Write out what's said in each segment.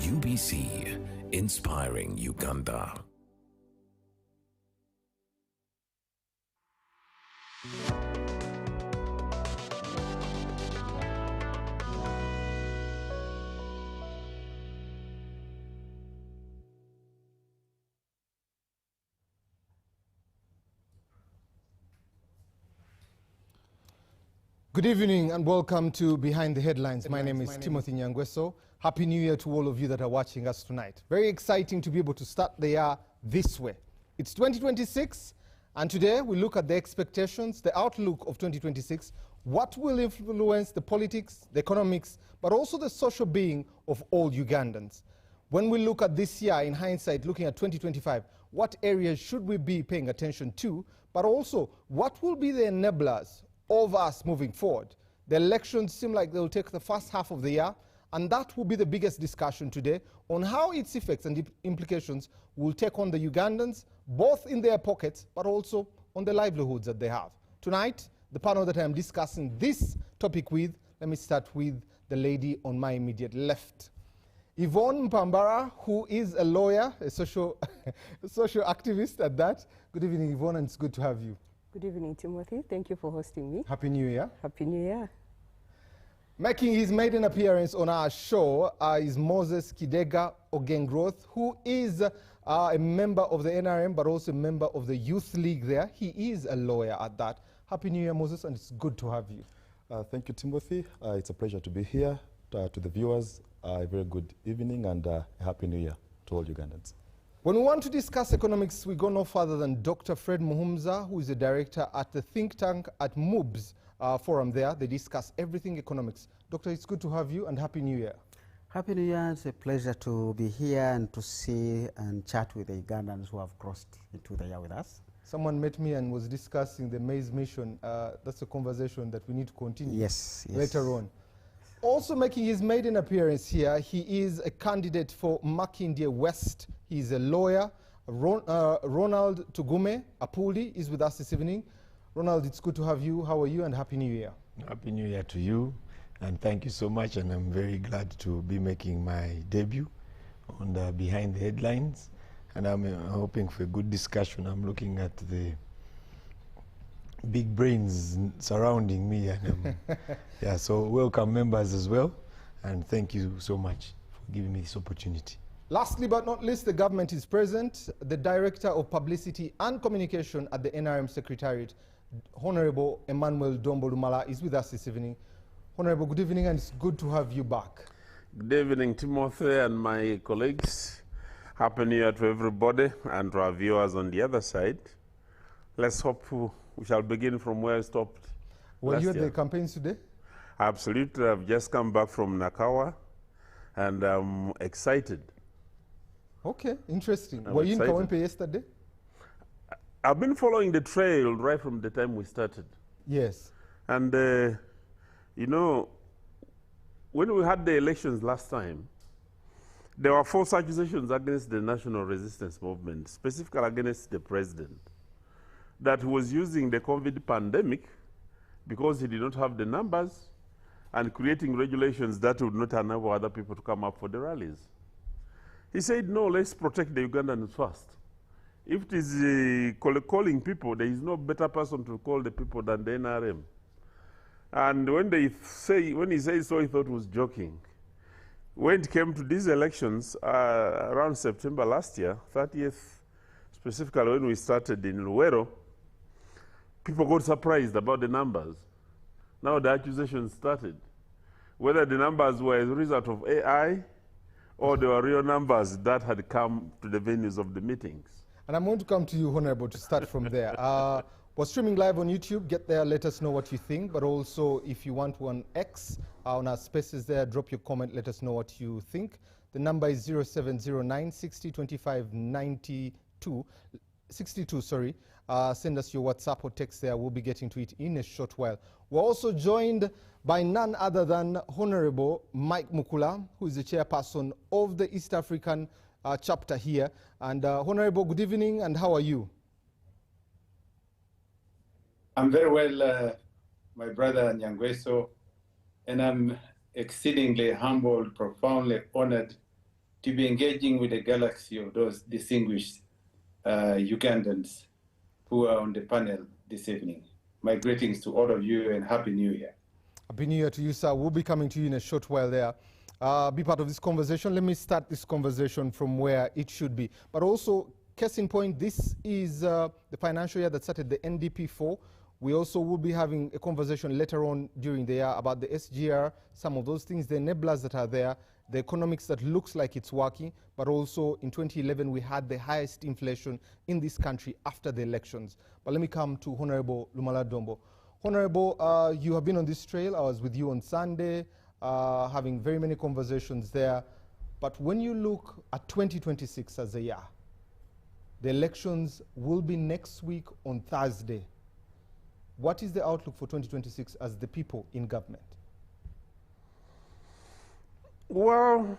UBC, inspiring Uganda. Good evening and welcome to Behind the Headlines. My name is Timothy Nyangweso. Happy New Year to all of you that are watching us tonight. Very exciting to be able to start the year this way. It's 2026 and today we look at the expectations, the outlook of 2026, what will influence the politics, the economics, but also the social being of all Ugandans. When we look at this year in hindsight, looking at 2025, what areas should we be paying attention to, but also what will be the enablers of us moving forward? The elections seem like they'll take the first half of the year, and that will be the biggest discussion today on how its effects and implications will take on the Ugandans, both in their pockets, but also on the livelihoods that they have. Tonight, the panel that I'm discussing this topic with, let me start with the lady on my immediate left. Yvonne Mpambara, who is a lawyer, a social activist at that. Good evening, Yvonne, and it's good to have you. Good evening, Timothy. Thank you for hosting me. Happy New Year. Happy New Year. Making his maiden appearance on our show is Moses Kidega Ogengroth, who is a member of the NRM, but also a member of the Youth League there. He is a lawyer at that. Happy New Year, Moses, and it's good to have you. Thank you, Timothy. It's a pleasure to be here. To the viewers, a very good evening and a Happy New Year to all Ugandans. When we want to discuss economics, we go no further than Dr. Fred Muhumza, who is a director at the think tank at MOOBS forum there. They discuss everything economics. Doctor, it's good to have you and Happy New Year. Happy New Year. It's a pleasure to be here and to see and chat with the Ugandans who have crossed into the year with us. Someone met me and was discussing the maize mission. That's a conversation that we need to continue later on. Also making his maiden appearance here, he is a candidate for Makindye West. He's a lawyer. Ronald Tugume Apuli is with us this evening. Ronald, it's good to have you. How are you and Happy New Year? Happy New Year to you, and thank you so much, and I'm very glad to be making my debut on the Behind the Headlines, and I'm hoping for a good discussion. I'm looking at the big brains surrounding me, and yeah, so welcome members as well, and thank you so much for giving me this opportunity. Lastly but not least, the government is present. The Director of Publicity and Communication at the NRM Secretariat, Honorable Emmanuel Dombolumala, is with us this evening. Honorable, good evening, and it's good to have you back. Good evening, Timothy and my colleagues. Happy New Year to everybody and to our viewers on the other side. Let's hope we shall begin from where I stopped. Were you at the campaigns today? Absolutely. I've just come back from Nakawa and I'm excited. Okay, interesting. Were you in Kawempe yesterday? I've been following the trail right from the time we started. Yes. And, you know, when we had the elections last time, there were false accusations against the National Resistance Movement, specifically against the president, that he was using the COVID pandemic because he did not have the numbers and creating regulations that would not enable other people to come up for the rallies. He said, no, let's protect the Ugandans first. If it is calling people, there is no better person to call the people than the NRM. And when he said so, he thought he was joking. When it came to these elections, around September last year, 30th, specifically when we started in Luwero, people got surprised about the numbers. Now the accusations started. Whether the numbers were a result of AI or they were real numbers that had come to the venues of the meetings. And I'm going to come to you, Honorable, to start from there. We're streaming live on YouTube. Get there, let us know what you think. But also, if you want to on X, on our spaces there, drop your comment, let us know what you think. The number is 0709 60 25 92. 62, sorry. Send us your WhatsApp or text there. We'll be getting to it in a short while. We're also joined by none other than Honorable Mike Mukula, who is the chairperson of the East African chapter here. And Honorable, good evening, and how are you? I'm very well, my brother Nyangweso, and I'm exceedingly humbled, profoundly honored to be engaging with a galaxy of those distinguished Ugandans who are on the panel this evening. My greetings to all of you and Happy New Year. Happy New Year to you, sir. We'll be coming to you in a short while there. Be part of this conversation. Let me start this conversation from where it should be. But also, case in point, this is the financial year that started the NDP4. We also will be having a conversation later on during the year about the SGR, some of those things, the enablers that are there, the economics that looks like it's working, but also in 2011 we had the highest inflation in this country after the elections. But let me come to Honorable Lumala Dombo. Honorable, you have been on this trail. I was with you on Sunday, having very many conversations there. But when you look at 2026 as a year, the elections will be next week on Thursday. What is the outlook for 2026 as the people in government? Well,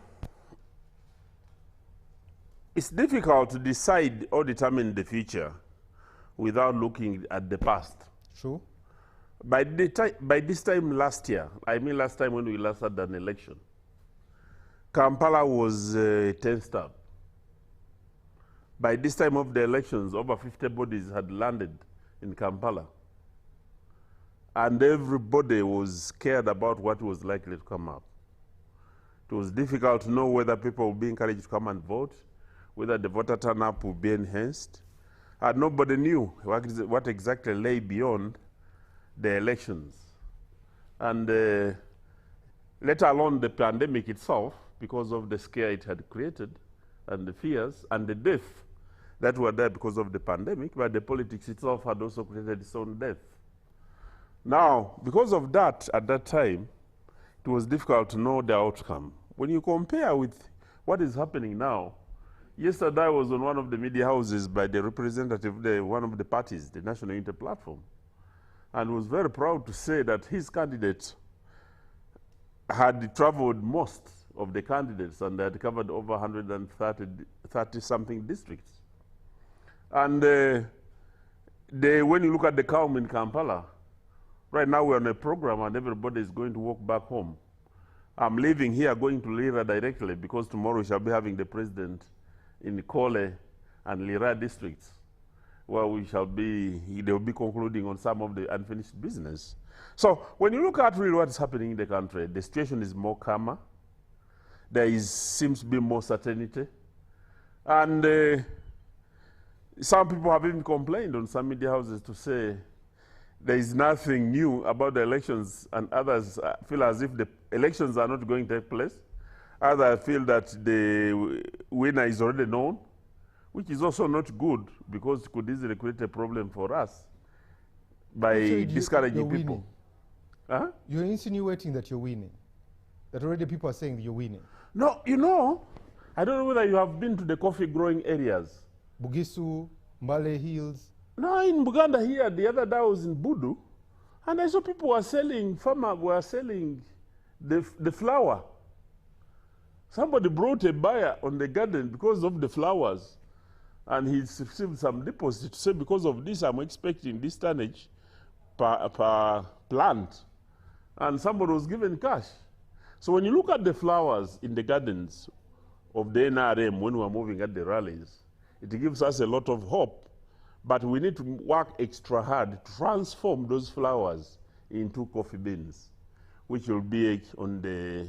it's difficult to decide or determine the future without looking at the past. True. By this time last year, I mean last time when we last had an election, Kampala was 10th up. By this time of the elections, over 50 bodies had landed in Kampala. And everybody was scared about what was likely to come up. It was difficult to know whether people would be encouraged to come and vote, whether the voter turnout would be enhanced. And nobody knew what exactly lay beyond the elections. And let alone the pandemic itself, because of the scare it had created, and the fears, and the death that were there because of the pandemic, but the politics itself had also created its own death. Now, because of that, at that time, it was difficult to know the outcome. When you compare with what is happening now, yesterday I was on one of the media houses by the representative of one of the parties, the National Unity Platform, and was very proud to say that his candidate had traveled most of the candidates and they had covered over 130-something districts. And when you look at the calm in Kampala, right now we're on a program and everybody is going to walk back home. I'm leaving here, going to Lira directly because tomorrow we shall be having the president in Kole and Lira districts, where they will be concluding on some of the unfinished business. So when you look at really what is happening in the country, the situation is more calmer. There seems to be more certainty. And some people have even complained on some media houses to say there is nothing new about the elections, and others feel as if the elections are not going to take place. Others feel that the winner is already known, which is also not good because it could easily create a problem for us by discouraging people. Huh? You're insinuating that you're winning, that already people are saying that you're winning. No, you know, I don't know whether you have been to the coffee growing areas. Bugisu, Mbale Hills. No, in Buganda here, the other day I was in Budu, and I saw people were selling, farmers were selling the flower. Somebody brought a buyer on the garden because of the flowers, and he received some deposit to say, because of this, I'm expecting this tonnage per plant. And somebody was given cash. So when you look at the flowers in the gardens of the NRM when we're moving at the rallies, it gives us a lot of hope. But we need to work extra hard to transform those flowers into coffee beans, which will be on the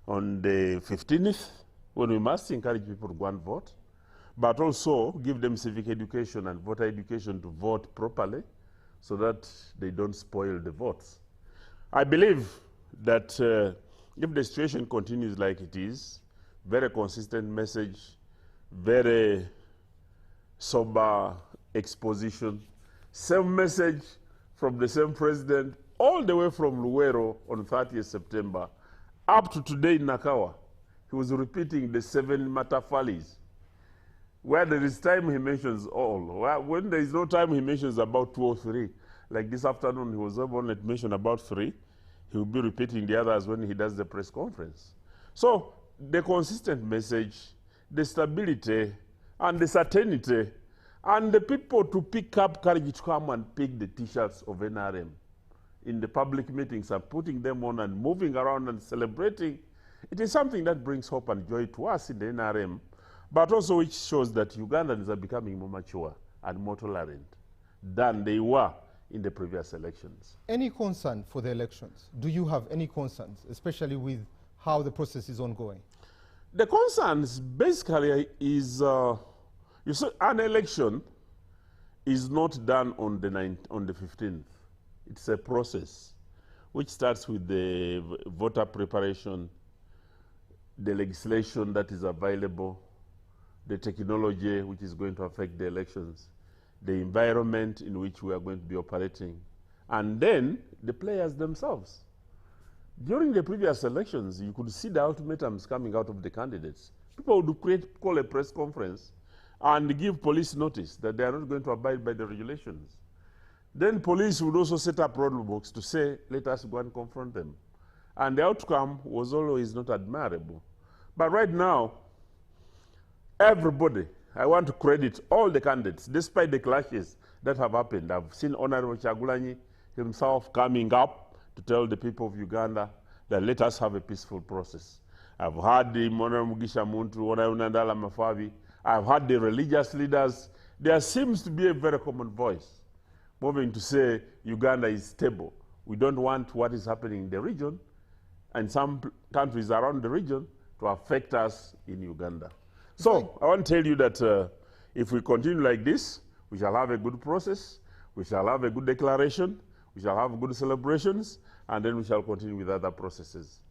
15th, when we must encourage people to go and vote, but also give them civic education and voter education to vote properly so that they don't spoil the votes. I believe that if the situation continues like it is, very consistent message, very sober exposition, same message from the same president, all the way from Luwero on 30th September, up to today in Nakawa. He was repeating the 7 matafalis. Where there is time, he mentions all. When there is no time, he mentions about 2 or 3. Like this afternoon, he was only to mention about 3. He will be repeating the others when he does the press conference. So the consistent message, the stability, and the certainty, and the people to pick up courage to come and pick the T-shirts of NRM in the public meetings and putting them on and moving around and celebrating It is something that brings hope and joy to us in the NRM, but also which shows that Ugandans are becoming more mature and more tolerant than they were in the previous elections. Any concern for the elections? Do you have any concerns, especially with how the process is ongoing? The concerns basically is, you see, an election is not done on the 15th. It's a process which starts with the voter preparation, the legislation that is available, the technology which is going to affect the elections, the environment in which we are going to be operating, and then the players themselves. During the previous elections, you could see the ultimatums coming out of the candidates. People would call a press conference and give police notice that they are not going to abide by the regulations. Then police would also set up roadblocks to say, let us go and confront them. And the outcome was always not admirable. But right now, everybody, I want to credit all the candidates, despite the clashes that have happened. I've seen Honorable Chagulanyi himself coming up to tell the people of Uganda that let us have a peaceful process. I've heard the Honorable Mugisha Muntu, Honorable Nandala Mafabi. I've heard the religious leaders. There seems to be a very common voice moving to say Uganda is stable. We don't want what is happening in the region and some countries around the region to affect us in Uganda. So I want to tell you that if we continue like this, we shall have a good process, we shall have a good declaration, we shall have good celebrations, and then we shall continue with other processes.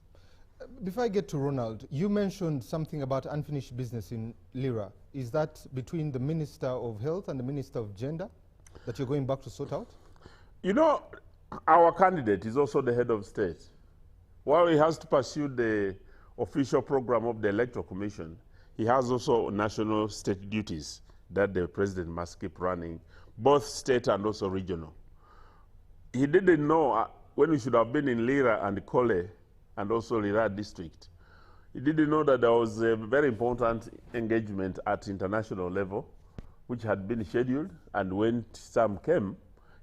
Before I get to Ronald, you mentioned something about unfinished business in Lira. Is that between the Minister of Health and the Minister of Gender that you're going back to sort out? You know, our candidate is also the head of state. While he has to pursue the official program of the Electoral Commission, he has also national state duties that the president must keep running, both state and also regional. He didn't know when we should have been in Lira and Kole and also Lira district. He didn't know that there was a very important engagement at international level, which had been scheduled, and when some came,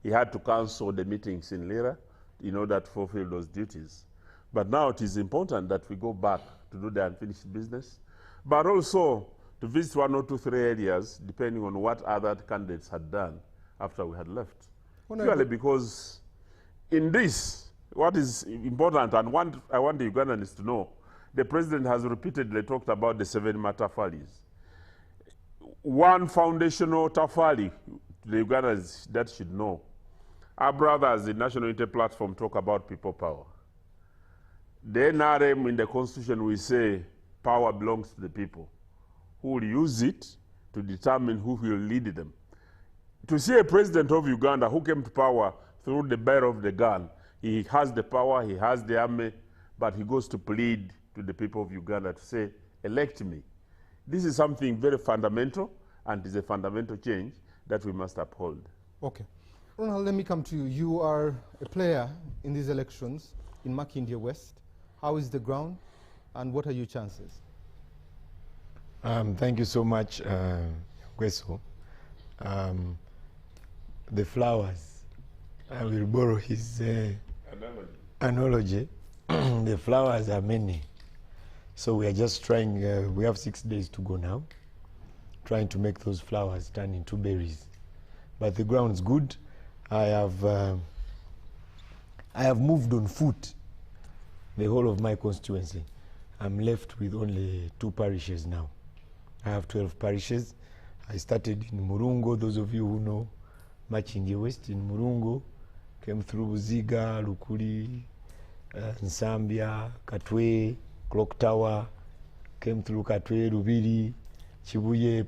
he had to cancel the meetings in Lira in order to fulfill those duties. But now it is important that we go back to do the unfinished business, but also to visit 1 or 2, 3 areas, depending on what other candidates had done after we had left. Purely because in this, what is important, and I want the Ugandans to know, the president has repeatedly talked about the 7 Matafalis. One foundational tafali, the Ugandans that should know. Our brothers in National Unity Platform talk about people power. The NRM in the Constitution will say power belongs to the people, who will use it to determine who will lead them. To see a president of Uganda who came to power through the barrel of the gun, he has the power, he has the army, but he goes to plead to the people of Uganda to say, elect me. This is something very fundamental, and is a fundamental change that we must uphold. Okay. Ronald, let me come to you. You are a player in these elections in Makindye West. How is the ground, and what are your chances? Thank you so much, Gweso. The flowers, I will borrow his analogy. The flowers are many. So we are just trying, we have 6 days to go now, trying to make those flowers turn into berries. But the ground's good. I have moved on foot the whole of my constituency. I'm left with only 2 parishes now. I have 12 parishes. I started in Murungo. Those of you who know Makindye West in Murungo, came through Buziga, Lukuli, Nsambya, Katwe, Clock Tower, came through Katwe, Rubiri, Chibuye,